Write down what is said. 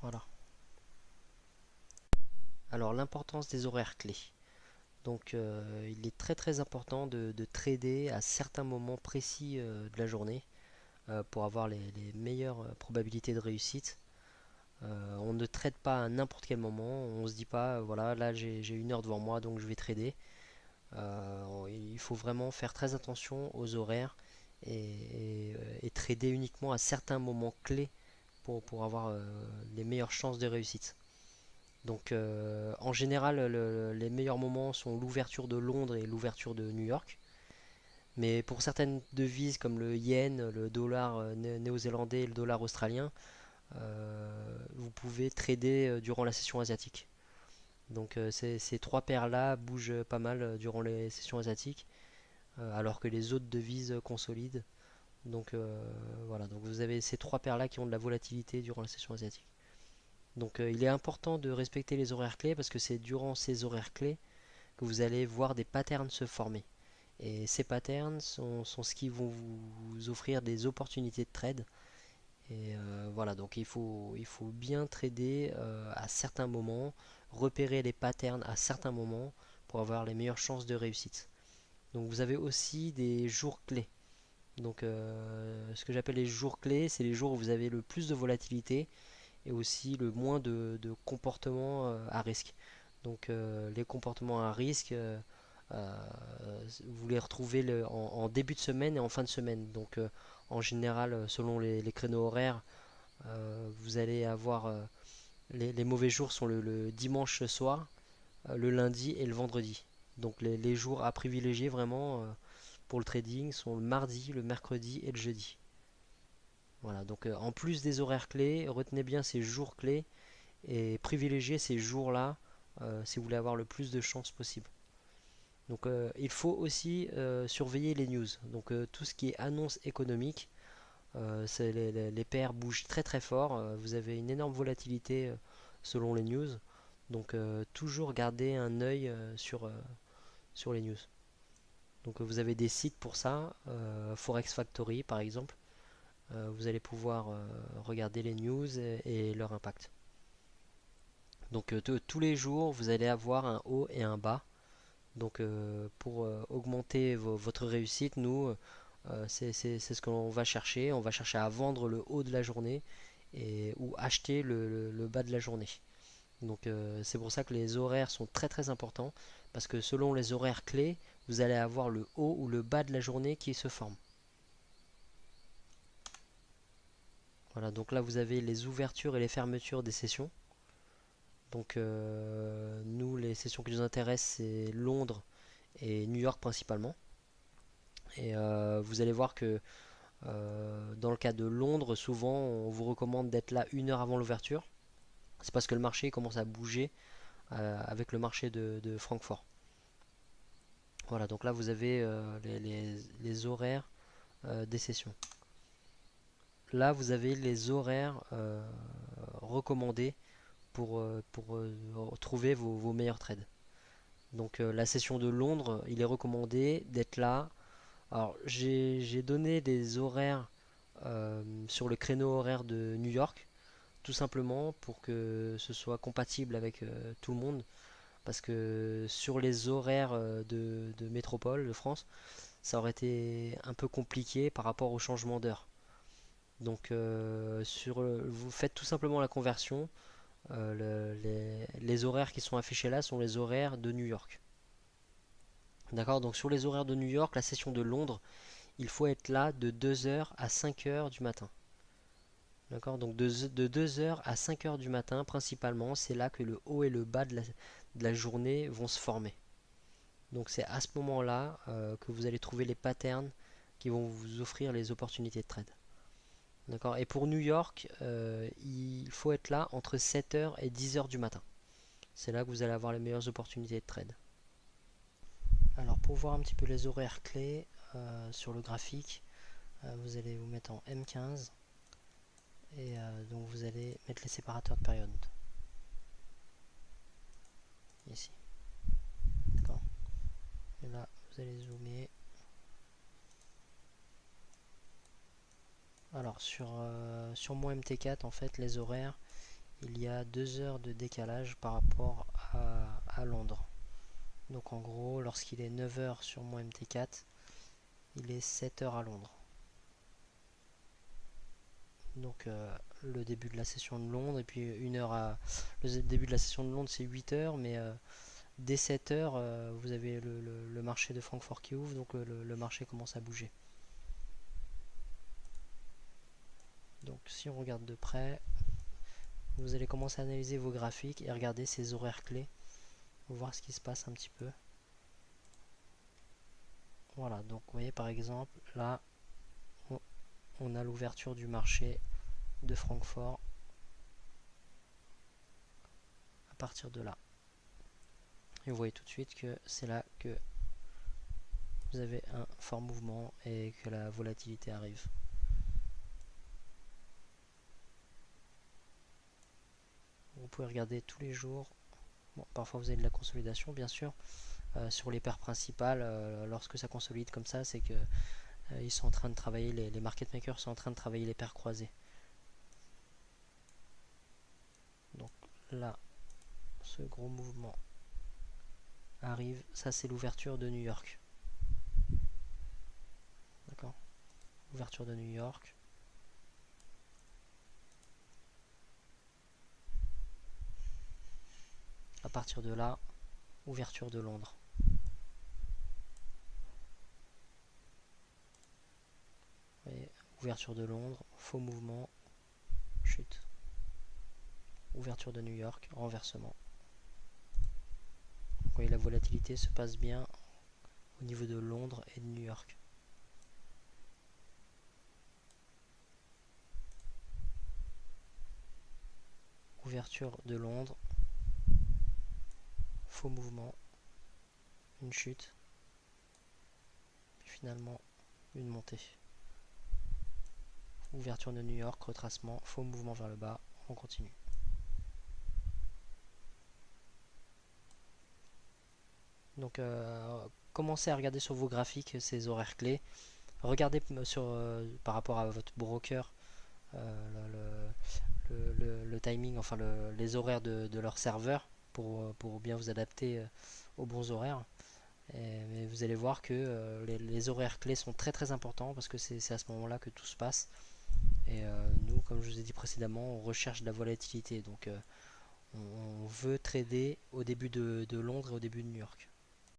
Voilà. Alors l'importance des horaires clés. Donc il est très important de trader à certains moments précis de la journée pour avoir les meilleures probabilités de réussite. On ne trade pas à n'importe quel moment. On se dit pas, voilà, là j'ai une heure devant moi donc je vais trader. Il faut vraiment faire très attention aux horaires et trader uniquement à certains moments clés pour avoir les meilleures chances de réussite. Donc en général, les meilleurs moments sont l'ouverture de Londres et l'ouverture de New York. Mais pour certaines devises comme le yen, le dollar néo-zélandais et le dollar australien, vous pouvez trader durant la session asiatique. Donc ces trois paires-là bougent pas mal durant les sessions asiatiques, alors que les autres devises consolident. Donc voilà, donc vous avez ces trois paires-là qui ont de la volatilité durant la session asiatique. Donc il est important de respecter les horaires clés parce que c'est durant ces horaires clés que vous allez voir des patterns se former. Et ces patterns sont ce qui vont vous offrir des opportunités de trade. Et voilà, donc il faut bien trader à certains moments, repérer les patterns à certains moments pour avoir les meilleures chances de réussite. Donc vous avez aussi des jours clés. Donc ce que j'appelle les jours clés, c'est les jours où vous avez le plus de volatilité et aussi le moins de comportements à risque. Donc les comportements à risque, euh, vous les retrouvez en début de semaine et en fin de semaine. Donc en général, selon les créneaux horaires, vous allez avoir les mauvais jours sont le dimanche soir, le lundi et le vendredi. Donc les jours à privilégier vraiment pour le trading sont le mardi, le mercredi et le jeudi. Voilà, donc en plus des horaires clés, retenez bien ces jours clés et privilégiez ces jours-là si vous voulez avoir le plus de chances possible. Donc il faut aussi surveiller les news. Donc tout ce qui est annonce économique, les paires bougent très fort. Vous avez une énorme volatilité selon les news. Donc toujours garder un œil sur les news. Donc vous avez des sites pour ça, Forex Factory par exemple. Vous allez pouvoir regarder les news et leur impact. Donc tous les jours, vous allez avoir un haut et un bas. Donc pour augmenter votre réussite, nous, c'est ce que l'on va chercher. On va chercher à vendre le haut de la journée ou acheter le bas de la journée. Donc c'est pour ça que les horaires sont très importants. Parce que selon les horaires clés, vous allez avoir le haut ou le bas de la journée qui se forme. Voilà, donc là vous avez les ouvertures et les fermetures des sessions. Donc nous, les sessions qui nous intéressent, c'est Londres et New York principalement. Et vous allez voir que dans le cas de Londres, souvent on vous recommande d'être là une heure avant l'ouverture. C'est parce que le marché commence à bouger avec le marché de Francfort. Voilà, donc là vous avez les horaires des sessions. Là vous avez les horaires recommandés pour trouver vos meilleurs trades. Donc la session de Londres, il est recommandé d'être là. Alors j'ai donné des horaires sur le créneau horaire de New York, tout simplement pour que ce soit compatible avec tout le monde. Parce que sur les horaires de métropole de France, ça aurait été un peu compliqué par rapport au changement d'heure. Donc vous faites tout simplement la conversion. Les horaires qui sont affichés là sont les horaires de New York. D'accord, donc sur les horaires de New York, la session de Londres, il faut être là de 2 heures à 5 heures du matin. D'accord, donc de 2 heures à 5 heures du matin, principalement, c'est là que le haut et le bas de la journée vont se former. Donc c'est à ce moment-là que vous allez trouver les patterns qui vont vous offrir les opportunités de trade. D'accord, et pour New York, il faut être là entre 7 heures et 10 heures du matin. C'est là que vous allez avoir les meilleures opportunités de trade. Alors pour voir un petit peu les horaires clés sur le graphique, vous allez vous mettre en M15 et donc vous allez mettre les séparateurs de période ici. D'accord. Et là vous allez zoomer. Alors sur mon MT4 en fait les horaires il y a 2 heures de décalage par rapport à Londres. Donc en gros, lorsqu'il est 9 heures sur mon MT4, il est 7 heures à Londres. Donc le début de la session de Londres, et puis le début de la session de Londres c'est 8 heures, mais dès 7 heures, vous avez le marché de Francfort qui ouvre, donc le marché commence à bouger. Donc si on regarde de près, vous allez commencer à analyser vos graphiques et regarder ces horaires clés, voir ce qui se passe un petit peu. Voilà, donc vous voyez par exemple, là, on a l'ouverture du marché de Francfort à partir de là. Et vous voyez tout de suite que c'est là que vous avez un fort mouvement et que la volatilité arrive. Vous pouvez regarder tous les jours. Bon, parfois vous avez de la consolidation bien sûr. Sur les paires principales, lorsque ça consolide comme ça, c'est que ils sont en train de travailler, les market makers sont en train de travailler les paires croisées. Donc là, ce gros mouvement arrive, ça c'est l'ouverture de New York. D'accord? Ouverture de New York. À partir de là, ouverture de Londres. Vous voyez, ouverture de Londres, faux mouvement, chute. Ouverture de New York, renversement. Vous voyez, la volatilité se passe bien au niveau de Londres et de New York. Ouverture de Londres, faux mouvement, une chute, puis finalement une montée. Ouverture de New York, retracement, faux mouvement vers le bas, on continue. Donc commencez à regarder sur vos graphiques ces horaires clés. Regardez par rapport à votre broker le timing, enfin les horaires de leur serveur pour bien vous adapter aux bons horaires. Mais vous allez voir que les horaires clés sont très très importants parce que c'est à ce moment-là que tout se passe. Et nous, comme je vous ai dit précédemment, on recherche de la volatilité. Donc on veut trader au début de Londres et au début de New York.